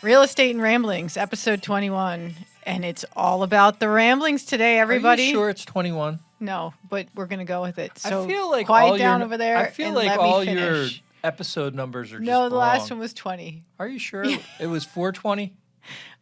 Real Estate and Ramblings, episode 21. And it's all about the ramblings today, everybody. Are you sure it's 21? No, but we're going to go with it. So I feel like quiet down over there I feel and like let all me your finish. episode numbers are just No, the last wrong. one was 20. Are you sure it was 420?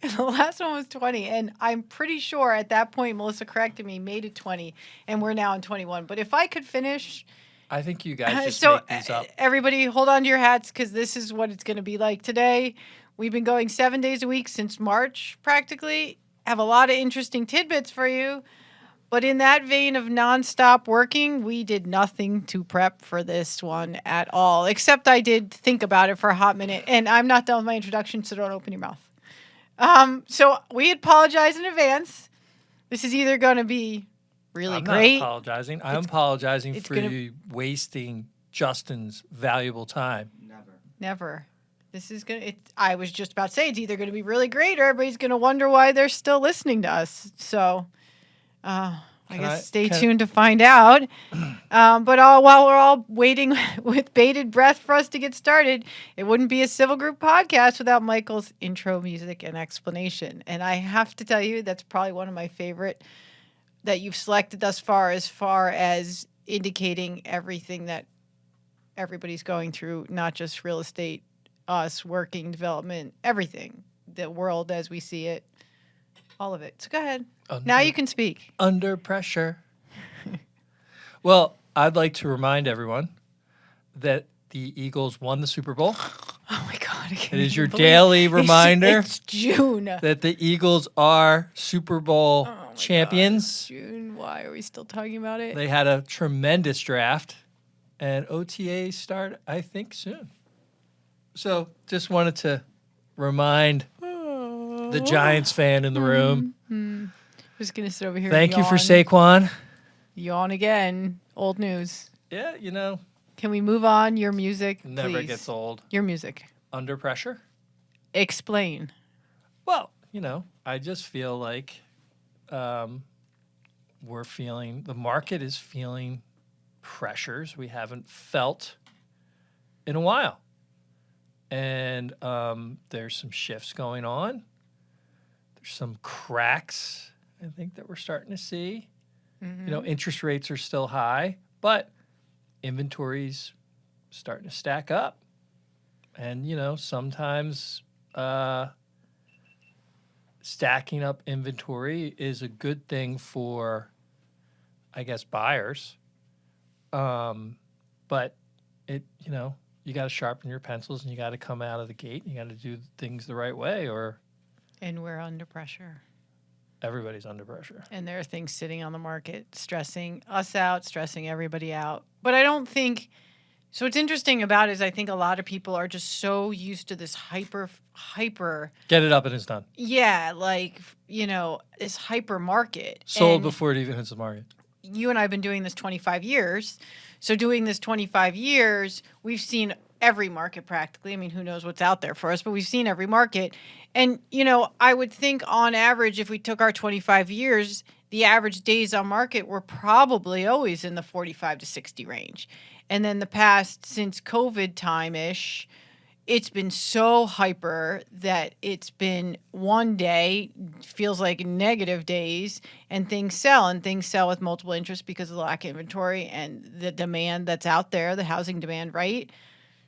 The last one was 20. And I'm pretty sure at that point, Melissa corrected me, made it 20. And we're now in 21. But if I could finish... I think you guys just make these up. Everybody, hold on to your hats because this is what it's going to be like today. We've been going 7 days a week since March, practically. Have a lot of interesting tidbits for you. But in that vein of nonstop working, we did nothing to prep for this one at all, except I did think about it for a hot minute. And I'm not done with my introduction, so don't open your mouth. So we apologize in advance. This is either going to be really great. I'm not apologizing. I'm apologizing for you wasting Justin's valuable time. Never. This is going to, I was just about to say, it's either going to be really great or everybody's going to wonder why they're still listening to us. So, I guess stay tuned to find out. But while we're all waiting with bated breath for us to get started, it wouldn't be a Sivel Group podcast without Michael's intro music and explanation. And I have to tell you, that's probably one of my favorite that you've selected thus far as indicating everything that everybody's going through, not just real estate, us, working, development, everything, the world as we see it, all of it. So go ahead. Now you can speak. Under pressure. Well, I'd like to remind everyone that the Eagles won the Super Bowl. Oh my God. It is your daily reminder it's June. that the Eagles are Super Bowl champions. God, June. Why are we still talking about it? They had a tremendous draft, and OTA start, I think, soon. So just wanted to remind the Giants fan in the room. Just going to sit over here Thank and you for yawn. Saquon. Yawn again. Old news. Yeah, Can we move on? Your music, never please. gets old. Your music. Under pressure? Explain. Well, I just feel like the market is feeling pressures we haven't felt in a while. And there's some shifts going on. There's some cracks, I think, that we're starting to see. Mm-hmm. Interest rates are still high, but inventory's starting to stack up. And, sometimes stacking up inventory is a good thing for, I guess, buyers. But it, you got to sharpen your pencils and you got to come out of the gate and you got to do things the right way, or And we're under pressure. everybody's under pressure. And there are things sitting on the market stressing us out, stressing everybody out. But I don't think... So what's interesting about it is I think a lot of people are just so used to this hyper... Get it up and it's done. Yeah, this hyper market. Sold And before it even hits the market. you and I have been doing this 25 years. So doing this 25 years, we've seen every market practically. I mean, who knows what's out there for us, but we've seen every market. And, I would think on average, if we took our 25 years, the average days on market were probably always in the 45 to 60 range. And then the past, since COVID time-ish, it's been so hyper that it's been one day, feels like negative days, and things sell with multiple interest because of the lack of inventory and the demand that's out there, the housing demand, right?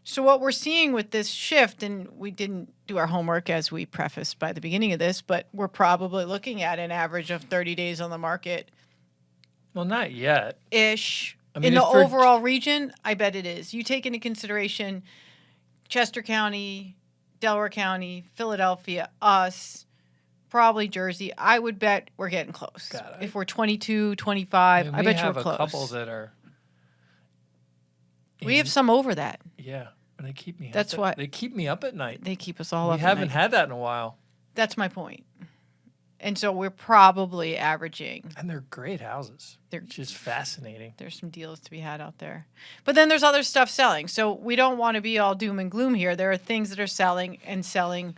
So what we're seeing with this shift, and we didn't do our homework as we prefaced by the beginning of this, but we're probably looking at an average of 30 days on the market. Well, not yet. Ish. I mean, in the overall region, I bet it is. You take into consideration Chester County, Delaware County, Philadelphia, us, probably Jersey. I would bet we're getting close. If we're 22, 25, I bet you're close. We have a couple that are... We have some over that. Yeah, and they keep me up. That's why they keep me up at night. They keep us all up at night. We haven't had that in a while. That's my point. And so we're probably averaging. And they're great houses. They're just fascinating. There's some deals to be had out there. But then there's other stuff selling. So we don't want to be all doom and gloom here. There are things that are selling and selling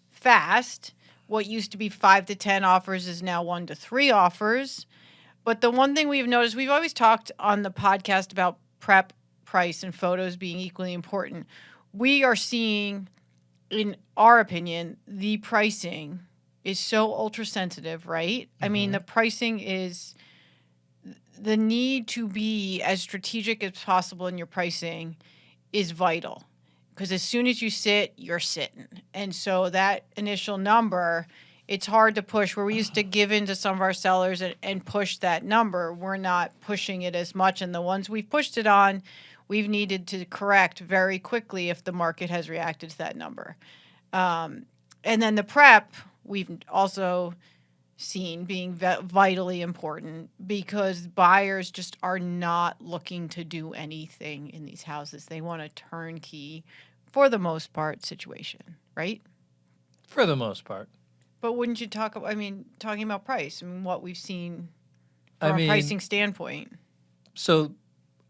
fast. What used to be 5 to 10 offers is now 1 to 3 offers. But the one thing we've noticed, we've always talked on the podcast about prep, price, and photos being equally important. We are seeing in our opinion, the pricing is so ultra sensitive, right? I mean, the pricing is the need to be as strategic as possible in your pricing is vital, because as soon as you sit, you're sitting. And so that initial number, it's hard to push. Where we used to give in to some of our sellers and push that number, we're not pushing it as much. And the ones we've pushed it on, we've needed to correct very quickly if the market has reacted to that number. And then the prep, we've also seen being vitally important, because buyers just are not looking to do anything in these houses. They want a turnkey, for the most part, situation, right? For the most part. But wouldn't you talking about price, what we've seen I from a mean, pricing standpoint? So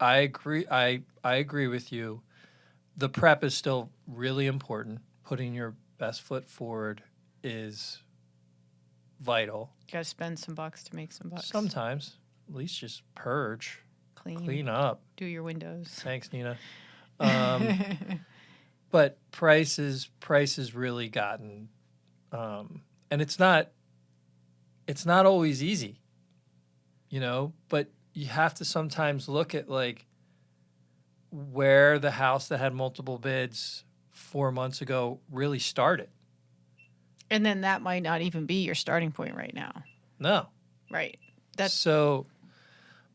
I agree. I agree with you. The prep is still really important. Putting your best foot forward is vital. You got to spend some bucks to make some bucks. Sometimes, at least just purge, Clean up. do your windows. Thanks, Nina. But price is really gotten, and it's not always easy, but you have to sometimes look at like where the house that had multiple bids 4 months ago really started. And then that might not even be your starting point right now. No. Right.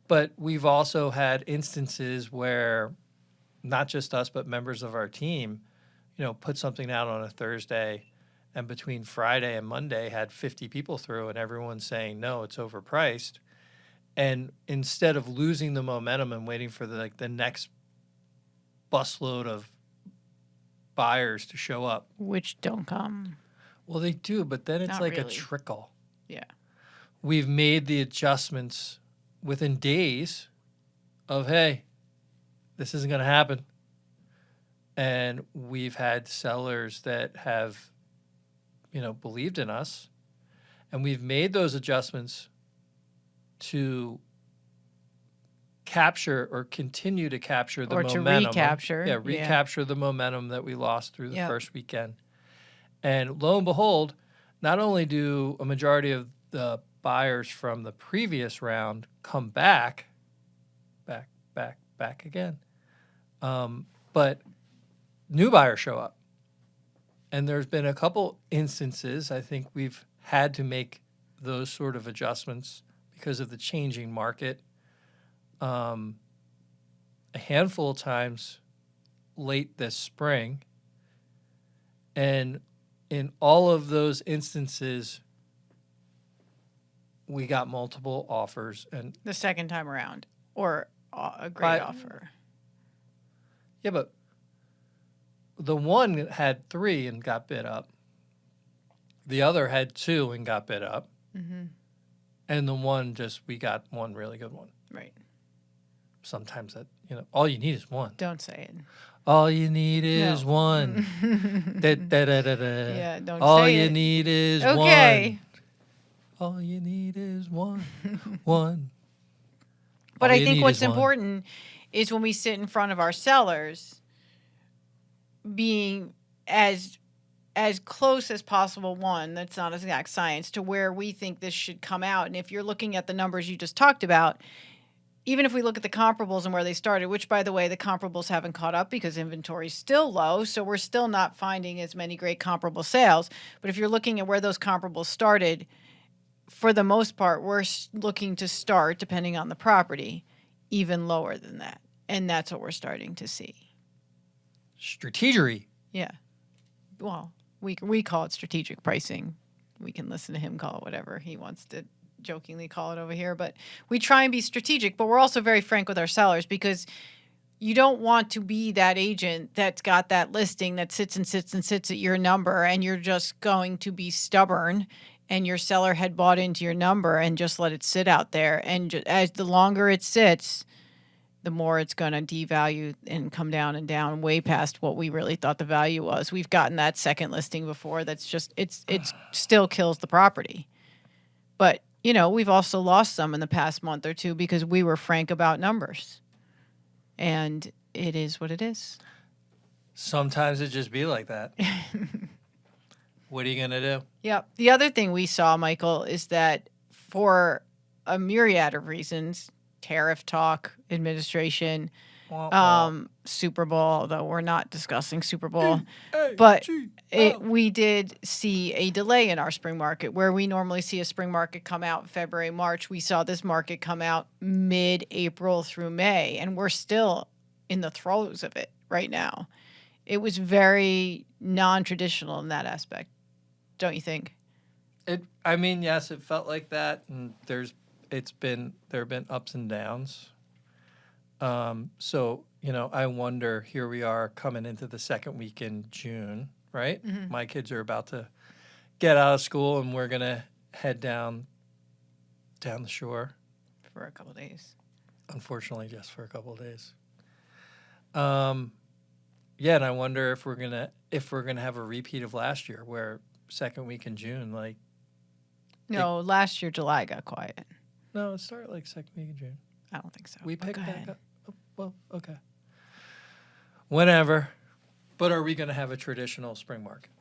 But we've also had instances where not just us, but members of our team, put something out on a Thursday, and between Friday and Monday had 50 people through, and everyone's saying, no, it's overpriced. And instead of losing the momentum and waiting for the next busload of buyers to show up. Which don't come. Well, they do, but then it's Not like really. a trickle. Yeah. We've made the adjustments within days of, hey, this isn't going to happen. And we've had sellers that have, believed in us. And we've made those adjustments to capture or continue to capture the momentum. Or to recapture. Yeah, recapture the momentum that we lost through the Yep. first weekend. And lo and behold, not only do a majority of the buyers from the previous round come back again, but new buyers show up. And there's been a couple instances, I think we've had to make those sort of adjustments because of the changing market. A handful of times late this spring. And in all of those instances, we got multiple offers. And The second time around. Or a great offer. Yeah, but the one had 3 and got bid up. The other had 2 and got bid up. Mm-hmm. And the one we got one really good one. Right. Sometimes that, all you need is one. Don't say it. All you need is one. Yeah, don't All say you it. need is Okay. one. All you need is one. One. But All I you think need what's is one. important is when we sit in front of our sellers, being as close as possible, that's not an exact science, to where we think this should come out. And if you're looking at the numbers you just talked about, even if we look at the comparables and where they started, which, by the way, the comparables haven't caught up because inventory is still low, so we're still not finding as many great comparable sales. But if you're looking at where those comparables started, for the most part, we're looking to start, depending on the property, even lower than that. And that's what we're starting to see. Strategery. Yeah. Well, we call it strategic pricing. We can listen to him call it whatever he wants to jokingly call it over here. But we try and be strategic, but we're also very frank with our sellers, because you don't want to be that agent that's got that listing that sits and sits and sits at your number, and you're just going to be stubborn, and your seller had bought into your number and just let it sit out there. And as the longer it sits, the more it's going to devalue and come down and down way past what we really thought the value was. We've gotten that second listing before. That's just, it still kills the property. But, we've also lost some in the past month or two because we were frank about numbers. And it is what it is. Sometimes it just be like that. What are you gonna do? Yep. The other thing we saw, Michael, is that for a myriad of reasons, tariff talk, administration, Wah, wah. Super Bowl, although we're not discussing Super Bowl, but we did see a delay in our spring market where we normally see a spring market come out in February, March. We saw this market come out mid-April through May, and we're still in the throes of it right now. It was very non-traditional in that aspect, don't you think? I mean, yes, it felt like that, and there have been ups and downs. So, I wonder, here we are coming into the second week in June, right? Mhm. My kids are about to get out of school, and we're going to head down the shore, For a couple of days. unfortunately, just for a couple of days. Yeah, and I wonder if we're gonna have a repeat of last year, where second week in June, like, No, last year July got quiet. no, it started like second week in June. I don't think so. We but picked go back ahead. up. Oh, well, okay. Whenever. But are we going to have a traditional spring market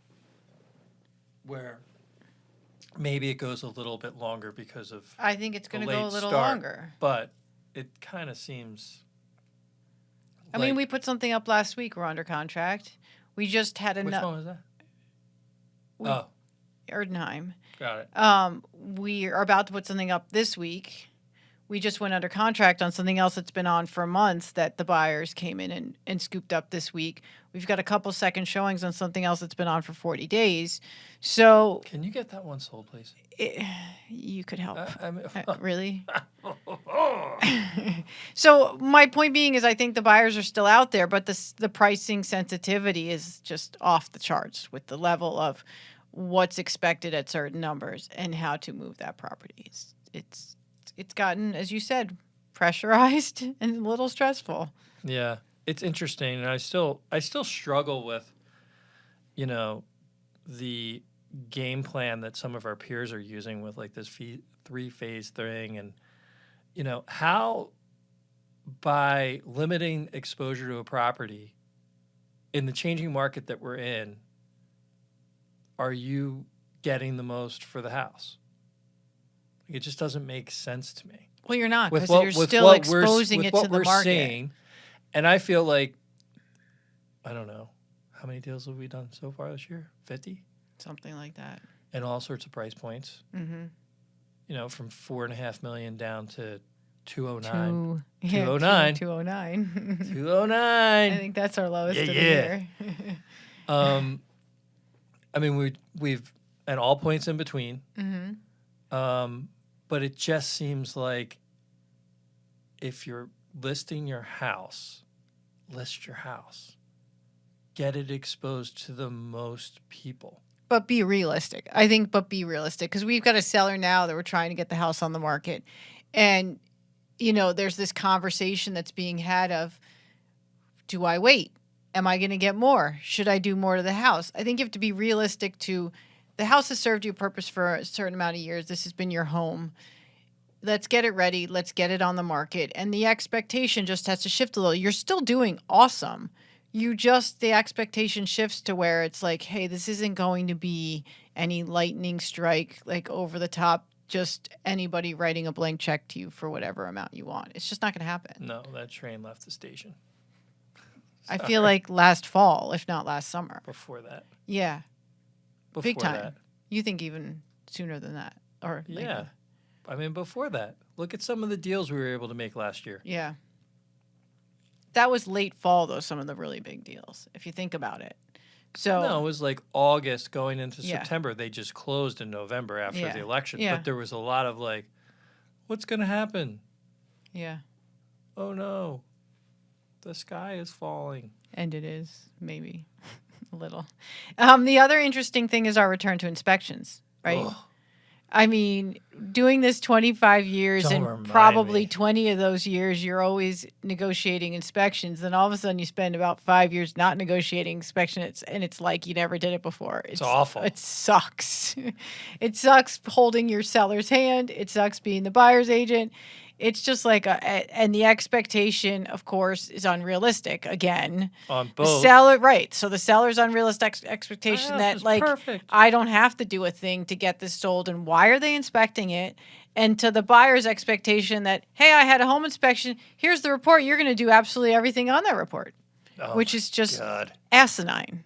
where maybe it goes a little bit longer because of I think it's the going to go a late little start, longer. but it kind of seems I mean, we put something up last week. We're under contract. We just had which enough. one was that? We- Oh, Erdenheim. got it. We are about to put something up this week. We just went under contract on something else that's been on for months that the buyers came in and scooped up this week. We've got a couple second showings on something else that's been on for 40 days. So Can you get that one sold, please? you could help. I mean, Really? So my point being is I think the buyers are still out there, but the pricing sensitivity is just off the charts with the level of what's expected at certain numbers and how to move that property. It's gotten, as you said, pressurized and a little stressful. yeah, it's interesting, and I still struggle with, the game plan that some of our peers are using with like this three-phase thing, and how by limiting exposure to a property in the changing market that we're in, are you getting the most for the house? It just doesn't make sense to me. Well, you're not, With because what- you're with still what exposing with it what to the we're market. seeing, and I feel like, I don't know, how many deals have we done so far this year? 50? Something like that. And all sorts of price points. Mm-hmm. From $4.5 million down to 209. 209. 209. 209. 209. I think that's our lowest of the Yeah. year. I mean, we've at all points in between. Mm-hmm. But it just seems like if you're listing your house, list your house. Get it exposed to the most people. But be realistic. I think, but be realistic. Because we've got a seller now that we're trying to get the house on the market. And, there's this conversation that's being had of, do I wait? Am I going to get more? Should I do more to the house? I think you have to be realistic to, the house has served you a purpose for a certain amount of years. This has been your home. Let's get it ready. Let's get it on the market. And the expectation just has to shift a little. You're still doing awesome. The expectation shifts to where it's like, hey, this isn't going to be any lightning strike, like over the top, just anybody writing a blank check to you for whatever amount you want. It's just not going to happen. No, that train left the station. I feel like last fall, if not last summer. Before that. Yeah. Before Big time. that. You think even sooner than that? Or later. Yeah. I mean, before that. Look at some of the deals we were able to make last year. Yeah. That was late fall, though, some of the really big deals, if you think about it. So No, it was like August going into Yeah. September. They just closed in November after Yeah. the election. Yeah. But there was a lot of like, what's going to happen? yeah. Oh no, the sky is falling. And it is, maybe, a little. The other interesting thing is our return to inspections, right? Ugh. I mean, doing this 25 years Don't and remind probably me. 20 of those years, you're always negotiating inspections. Then all of a sudden you spend about 5 years not negotiating inspections, and it's like you never did it before. It's awful. It sucks. It sucks holding your seller's hand. It sucks being the buyer's agent. it's just like and the expectation, of course, is unrealistic again. On The both. seller, right? So the seller's unrealistic expectation house that is like perfect. I don't have to do a thing to get this sold, and why are they inspecting it? And to the buyer's expectation that, hey, I had a home inspection. Here's the report. You're going to do absolutely everything on that report, Oh which my is just God. asinine.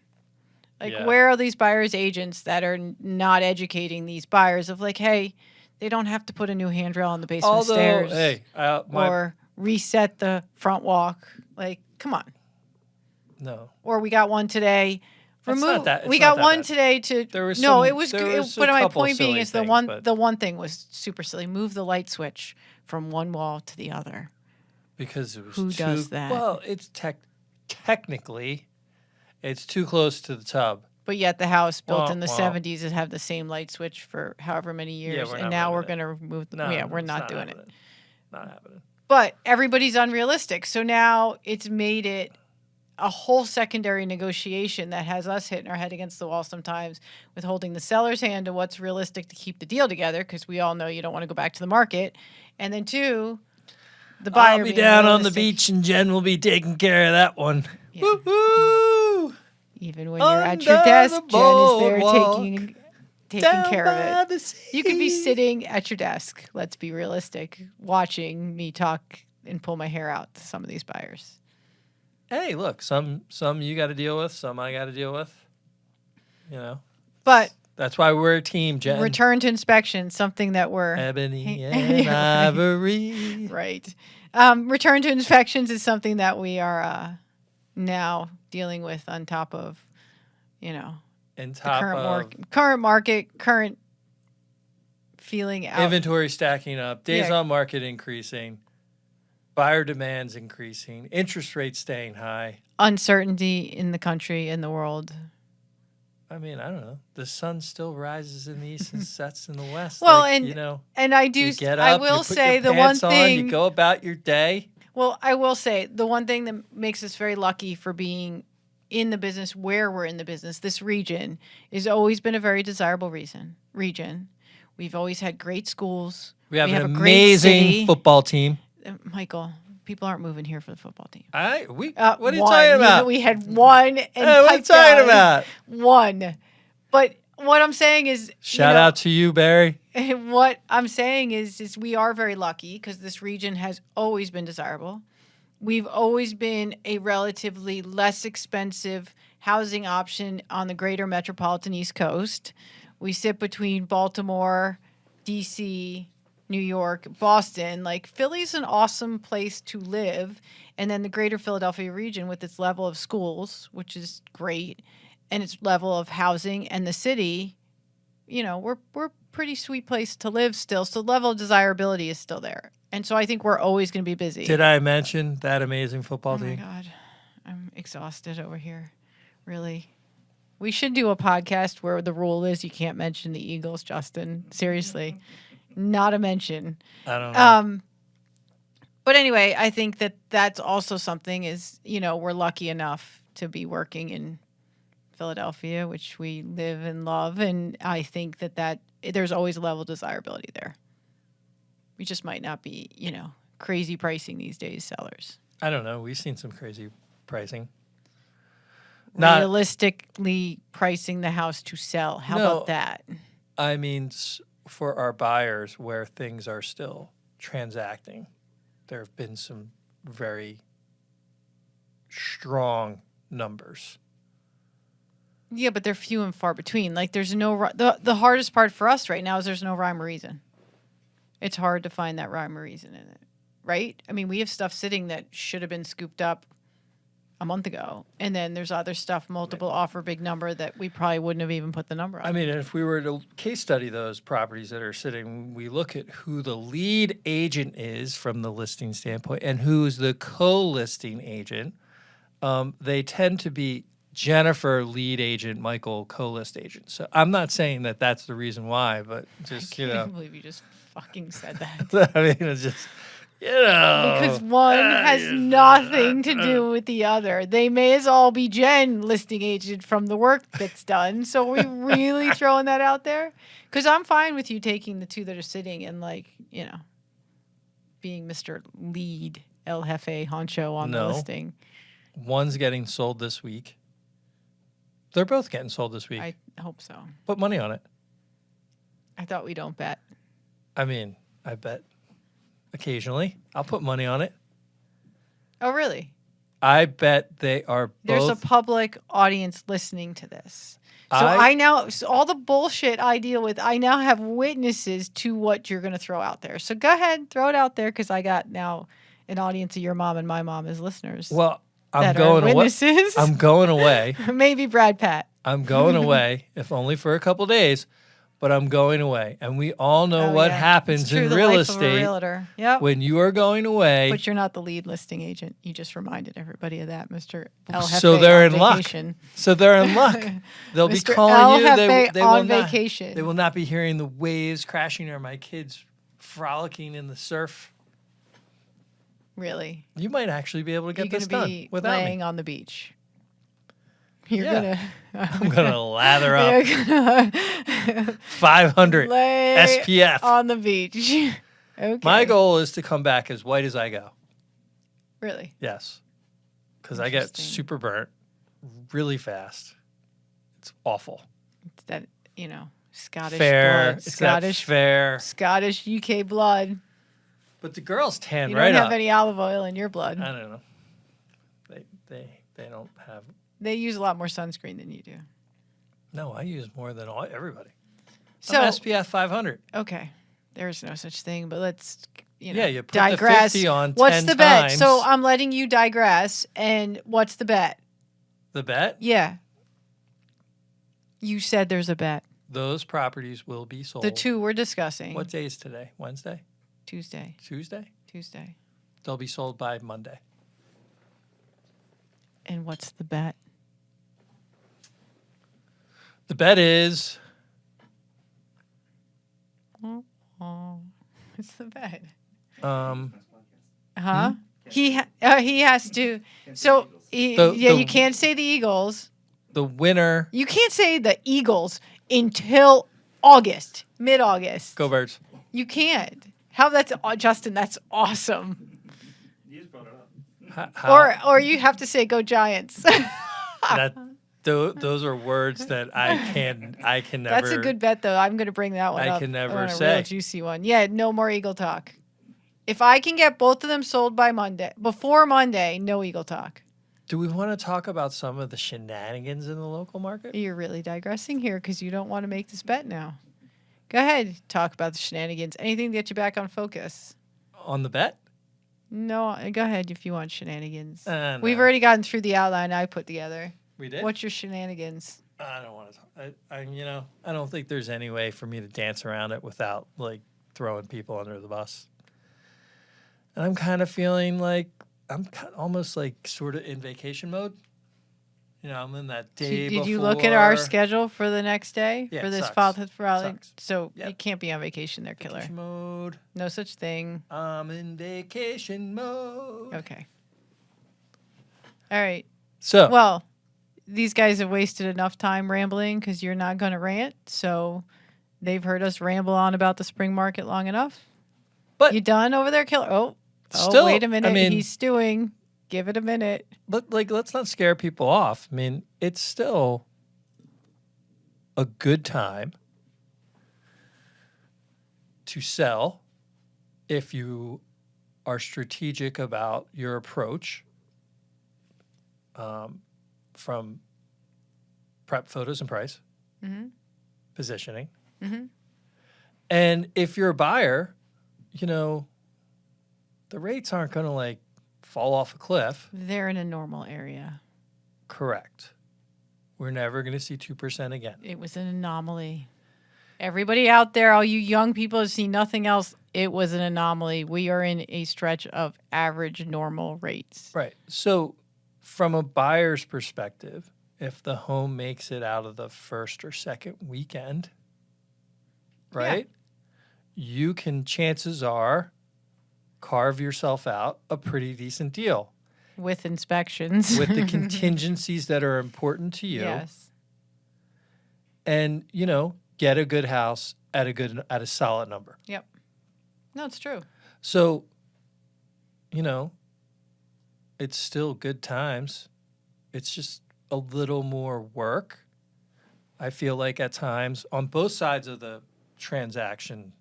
Like, Yeah. where are these buyers agents that are not educating these buyers of like, hey, they don't have to put a new handrail on the basement stairs Hey, or reset the front walk. Like, come on. no. Or we got one today. It's not that- it's we not got that one bad. today to. There was no, some- it was. there was a But my couple point being silly is things, but- the one thing was super silly. Move the light switch from one wall to the other. Because it was Who too, does that? Well, it's technically, it's too close to the tub. But yet the house built in the Wah, wah. 70s has had the same light switch for however many years, we're and not now we're moving going to remove. No, We're it's not doing it. happening. Not happening. But everybody's unrealistic. So now it's made it a whole secondary negotiation that has us hitting our head against the wall sometimes with holding the seller's hand to what's realistic to keep the deal together, because we all know you don't want to go back to the market. And then two, the buyer I'll be being down on the realistic. beach, and Jen will be taking care of that one. Yeah. Woo-hoo! Even when you're at your Under desk, the Jen is there boardwalk, taking down care by of it. the sea. You could be sitting at your desk, let's be realistic, watching me talk and pull my hair out to some of these buyers. Hey, look, some you got to deal with, some I got to deal with. You know, But that's why we're a team, Jen. return to inspection, something that we're Ebony Yeah, and right. ivory. right. Return to inspections is something that we are now dealing with on top of, And the top current market, current feeling out. inventory stacking up, days Yeah. on market increasing, buyer demands increasing, interest rates staying high. Uncertainty in the country, in the world. I mean, I don't know. The sun still rises in the east and sets in the west. Well, like, and you know, and I do. you get I up, will you put say your the one pants on, thing. you go about your day. Well, I will say the one thing that makes us very lucky for being in the business where we're in the business, this region, has always been a very desirable region. We've always had great schools. We have an a great amazing city. football team. Michael, people aren't moving here for the football team. What are you One. talking about? We had one and Hey, what are you piped talking down. about? One. But what I'm saying is, Shout out to you, Barry. what I'm saying is we are very lucky because this region has always been desirable. We've always been a relatively less expensive housing option on the greater metropolitan East Coast. We sit between Baltimore, D.C., New York, Boston. Like, Philly's an awesome place to live. And then the greater Philadelphia region with its level of schools, which is great, and its level of housing, and the city, we're a pretty sweet place to live still. So the level of desirability is still there. And so I think we're always going to be busy. Did I mention that amazing football Oh my team? God. I'm exhausted over here. Really. We should do a podcast where the rule is you can't mention the Eagles, Justin. Seriously. Not a mention. I don't know. But anyway, I think that that's also something is, we're lucky enough to be working in Philadelphia, which we live and love. And I think that there's always a level of desirability there. We just might not be, crazy pricing these days, sellers. I don't know. We've seen some crazy pricing. Realistically pricing the house to sell. How No. about that? I mean, for our buyers where things are still transacting, there have been some very strong numbers. Yeah, but they're few and far between. Like, there's no the hardest part for us right now is there's no rhyme or reason. It's hard to find that rhyme or reason in it, right? I mean, we have stuff sitting that should have been scooped up a month ago, and then there's other stuff, multiple offer, big number that we probably wouldn't have even put the number on. I mean, if we were to case study those properties that are sitting, we look at who the lead agent is from the listing standpoint and who's the co-listing agent. They tend to be Jennifer lead agent, Michael co-list agent. So I'm not saying that that's the reason why, but just, I can't believe you just fucking said that. I mean, it's just, Because one has nothing to do with the other. They may as all be Jenn listing agent from the work that's done. So are we really throwing that out there? Because I'm fine with you taking the two that are sitting and being Mr. Lead El Jefe Honcho on the No. listing. One's getting sold this week. They're both getting sold this week. I hope so. Put money on it. I thought we don't bet. I mean, I bet occasionally. I'll put money on it. Oh, really? I bet they are both. There's a public audience listening to this. So I now, so all the bullshit I deal with, I now have witnesses to what you're going to throw out there. So go ahead, throw it out there, because I got now an audience of your mom and my mom as listeners. Well, I'm that going are witnesses. I'm going away. Maybe Brad Pat. I'm going away, if only for a couple days, but I'm going away. And we all know what happens It's true, in the real life estate of a realtor. Yep. when you are going away. But you're not the lead listing agent. You just reminded everybody of that, Mr. El Jefe So they're on in luck. vacation. So they're in luck. They'll be Mr. calling El you. Jefe They on will not, vacation. they will not be hearing the waves crashing or my kids frolicking in the surf. Really? You might actually be able to get You're this gonna done be without laying me. on the beach. You're Yeah. gonna. I'm going to lather up You're gonna 500 lay SPF. on the beach. Okay. My goal is to come back as white as I go. Really? Yes. Because I get Interesting. super burnt really fast. It's awful. It's that, Scottish Fair. blood. It's that fair. Scottish UK blood. But the girls tan You right don't up. have any olive oil in your blood. I don't know. They don't have. They use a lot more sunscreen than you do. No, I use more than everybody. So, I'm SPF 500. okay. There's no such thing, but let's, You put digress. the 50 on What's 10 the bet? times. So I'm letting you digress. And what's the bet? The bet? Yeah. You said there's a bet. Those properties will be sold. The two we're discussing. What day is today? Wednesday? Tuesday. Tuesday? They'll be sold by Monday. And what's the bet? The bet is Oh, what's the bet? Hmm? He has to. So you can't say the Eagles. the winner. You can't say the Eagles until August, mid-August. Go Birds. You can't. How that's Justin? That's awesome. You just brought it up. Or you have to say go Giants. Those are words that I can never. That's a good bet, though. I'm going to bring that one up. I can never want a say. real juicy one. Yeah, no more Eagle talk. If I can get both of them sold by Monday, before Monday, no Eagle talk. Do we want to talk about some of the shenanigans in the local market? You're really digressing here because you don't want to make this bet now. Go ahead, talk about the shenanigans. Anything to get you back on focus. On the bet? No, go ahead if you want shenanigans. No. We've already gotten through the outline I put together. We did? What's your shenanigans? I don't want to talk. I don't think there's any way for me to dance around it without, like, throwing people under the bus. And I'm kind of feeling like I'm almost, like, sort of in vacation mode. I'm in that day Did you look at our before. schedule for the next day? Yeah, for it this sucks. fall rally? Sucks. So Yep. you can't be on vacation there, killer. Vacation mode. No such thing. I'm in vacation mode. Okay. All right. So, Well, these guys have wasted enough time rambling because you're not going to rant. So they've heard us ramble on about the spring market long enough. But- you done over there, killer? Oh, Still, wait a minute. I mean- He's stewing. Give it a minute. but like, let's not scare people off. I mean, it's still a good time to sell if you are strategic about your approach from prep photos and price, positioning. And if you're a buyer, the rates aren't going to like fall off a cliff. They're in a normal area. Correct. We're never going to see 2% again. It was an anomaly. Everybody out there, all you young people have seen nothing else. It was an anomaly. We are in a stretch of average normal rates. Right. So from a buyer's perspective, if the home makes it out of the first or second weekend, right, you can, chances are, carve yourself out a pretty decent deal With inspections. with the contingencies that are important to you. Yes. And, get a good house at a solid number. Yep. No, it's true. So you know, it's still good times. It's just a little more work. I feel like at times on both sides of the transaction,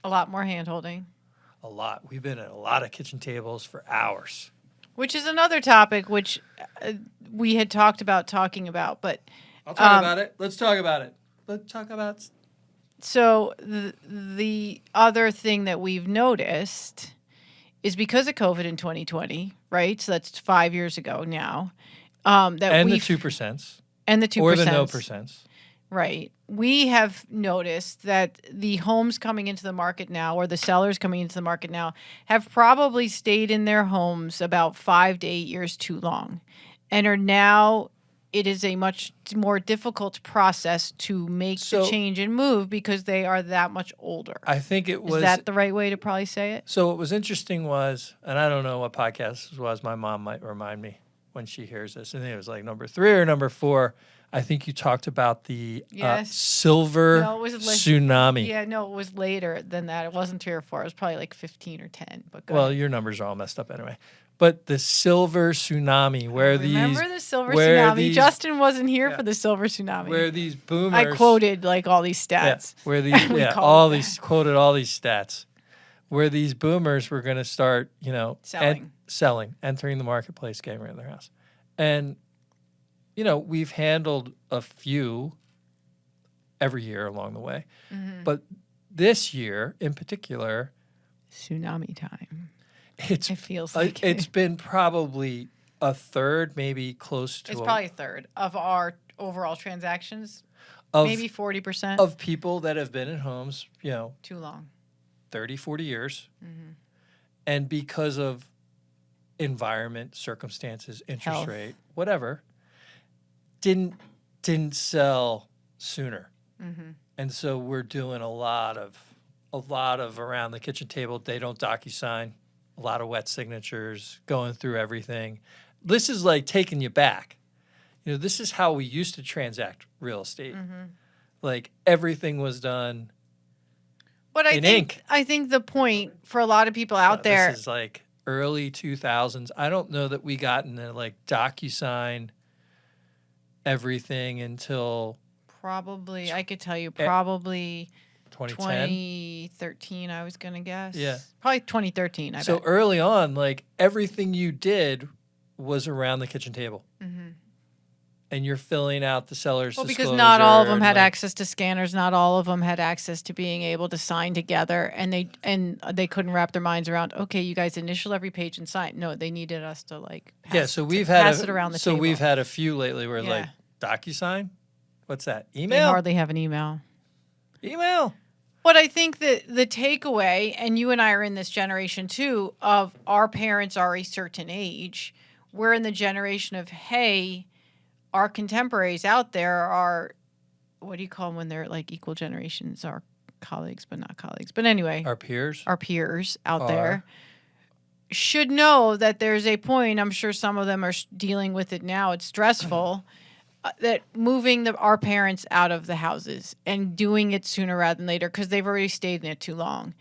A lot more hand holding. a lot. We've been at a lot of kitchen tables for hours. Which is another topic which we had talked about talking about, but I'll talk about it. Let's talk about it. Let's talk about. so the other thing that we've noticed is because of COVID in 2020, right? So that's 5 years ago now. That And the we've 2%. and the 2%. Or the no percents. Right. We have noticed that the homes coming into the market now, or the sellers coming into the market now, have probably stayed in their homes about 5 to 8 years too long, and are now. It is a much more difficult process to make the change and move because they are that much older. I think it was. Is that the right way to probably say it? So what was interesting was, and I don't know what podcast this was. My mom might remind me when she hears this. I think it was like number 3 or number 4. I think you talked about the Yes. silver No, it was tsunami. Yeah, no, it was later than that. It wasn't 3 or 4. It was probably like 15 or 10. But go Well, ahead. your numbers are all messed up anyway. But the silver tsunami, where Remember the silver where tsunami? these- Justin wasn't here Yeah. for the silver tsunami. where these boomers, I quoted like all these yeah, stats. where these, We yeah, called all it these quoted all these stats, where these boomers were going to start, selling, entering the marketplace, getting rid of their house, and we've handled a few every year along the way, but this year in particular, Tsunami time. It's It feels like it's been probably a third, maybe close to It's probably a third of our overall transactions. of Maybe 40%. of people that have been in homes, Too long. 30, 40 years. And because of environment, circumstances, interest Health. rate, whatever, didn't sell sooner. And so we're doing a lot of around the kitchen table. They don't DocuSign, a lot of wet signatures, going through everything. This is like taking you back. This is how we used to transact real estate. Like everything was done. But in ink. I think the point for a lot of people out there, This is like early 2000s. I don't know that we got into like DocuSign everything until probably, I could tell you, probably 2010. 2013, I was going to guess. Yeah. Probably 2013, I So bet. early on, like everything you did was around the kitchen table. And you're filling out the seller's Well, because disclosure. not all of them had like- access to scanners. Not all of them had access to being able to sign together, and they couldn't wrap their minds around. Okay, you guys initial every page and sign. No, they needed us to like. Pass, Yeah, so to we've had pass it around the so table. we've had a few lately where Yeah. like DocuSign. What's that? They Email. hardly have an email. Email. But I think that the takeaway, and you and I are in this generation too, of our parents are a certain age. We're in the generation of, hey, our contemporaries out there are, what do you call them when they're like equal generations? Our colleagues, but not colleagues. But anyway, Our peers. our peers out there should know that there's a point, I'm sure some of them are dealing with it now, it's stressful, that moving our parents out of the houses and doing it sooner rather than later because they've already stayed in it too long.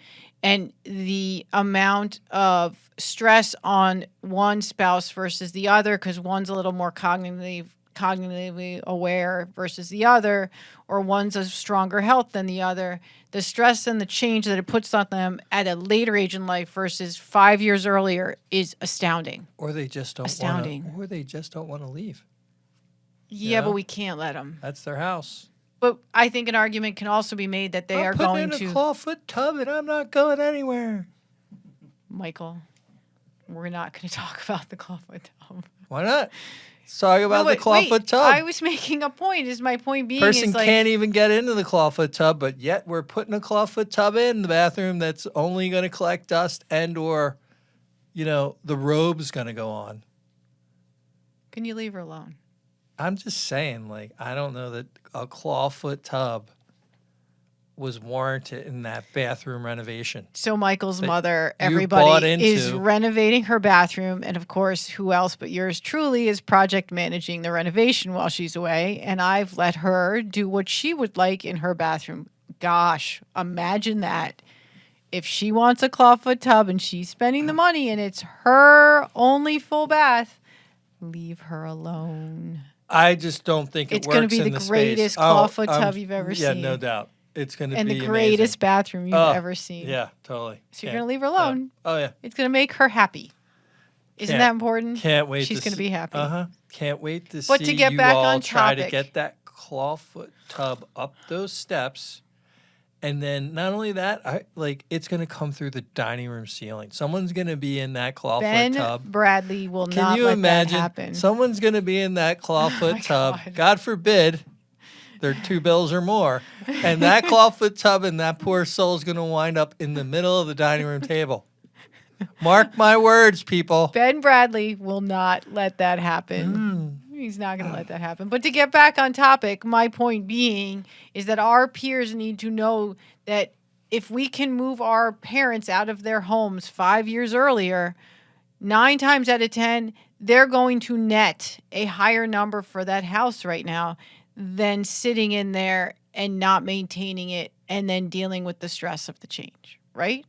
And the amount of stress on one spouse versus the other, because one's a little more cognitively aware versus the other, or one's a stronger health than the other, the stress and the change that it puts on them at a later age in life versus 5 years earlier is astounding. Or they just don't Astounding. want to. Or they just don't want to leave. Yeah, Yeah. but we can't let them. That's their house. But I think an argument can also be made that they are putting going in a to. clawfoot tub and I'm not going anywhere. Michael, we're not going to talk about the clawfoot tub. Why not? Let's talk about the clawfoot tub. I was making a point. Is my point being Person is like can't even get into the clawfoot tub, but yet we're putting a clawfoot tub in the bathroom that's only going to collect dust and/or, the robe's going to go on. Can you leave her alone? I'm just saying, like, I don't know that a clawfoot tub was warranted in that bathroom renovation. So Michael's mother, you bought everybody is into. renovating her bathroom, and of course, who else but yours truly is project managing the renovation while she's away, and I've let her do what she would like in her bathroom. Gosh, imagine that. if she wants a clawfoot tub and she's spending the money and it's her only full bath, leave her alone. I just don't think It's it going to works be in the the greatest space. clawfoot tub you've ever Yeah, seen. no doubt. It's going to be And the amazing. greatest bathroom you've ever seen. Yeah, totally. So you're going to leave her alone. Oh, yeah. It's going to make her happy. Isn't Can't- that important? Can't wait She's to going to see- be happy. Uh-huh. Can't wait to But see to get you back all on try to topic- get that clawfoot tub up those steps. And then not only that, it's going to come through the dining room ceiling. Someone's going to be in that clawfoot Ben tub. Bradley will Can not you let imagine? that happen. Someone's going to be in that clawfoot my tub. God. God forbid they're 2 bills or more. And that clawfoot tub and that poor soul is going to wind up in the middle of the dining room table. Mark my words, people. Ben Bradley will not let that happen. He's not going to let that happen. But to get back on topic, my point being is that our peers need to know that if we can move our parents out of their homes 5 years earlier, 9 times out of 10, they're going to net a higher number for that house right now than sitting in there and not maintaining it and then dealing with the stress of the change, right?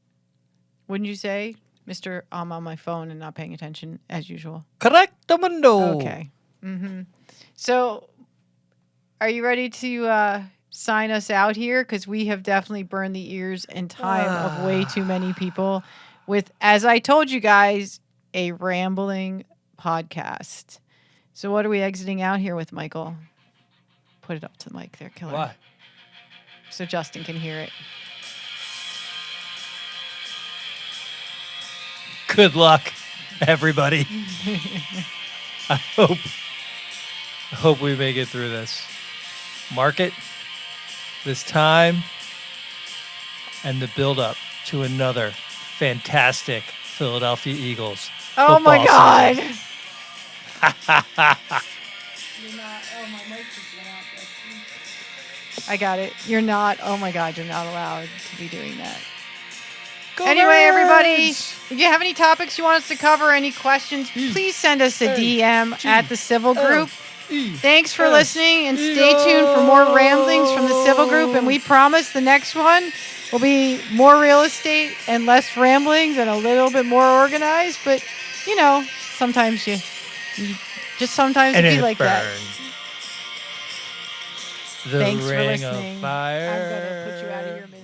Wouldn't you say, Mr. I'm on my phone and not paying attention as usual? Correctamundo. Okay. So are you ready to sign us out here? Because we have definitely burned the ears and time of way too many people with, as I told you guys, a rambling podcast. So what are we exiting out here with, Michael? Put it up to the mic there, killer. Why? So Justin can hear it. Good luck, everybody. I hope we make it through this. Market, this time, and the build-up to another fantastic Philadelphia Eagles. Oh my football God. season. You're not. Oh, my mic just went out. I got it. You're not. Oh my God, you're not allowed to be doing that. Go Anyway, everybody, Birds! if you have any topics you want us to cover, any questions, please send us a DM at the Sivel Group. Thanks for listening, and stay tuned for more ramblings from the Sivel Group. And we promise the next one will be more real estate and less ramblings and a little bit more organized. But, you know, sometimes you just sometimes And it be it like that. burns. The Thanks for ring listening. of fire. I'm going to put you out of your misery.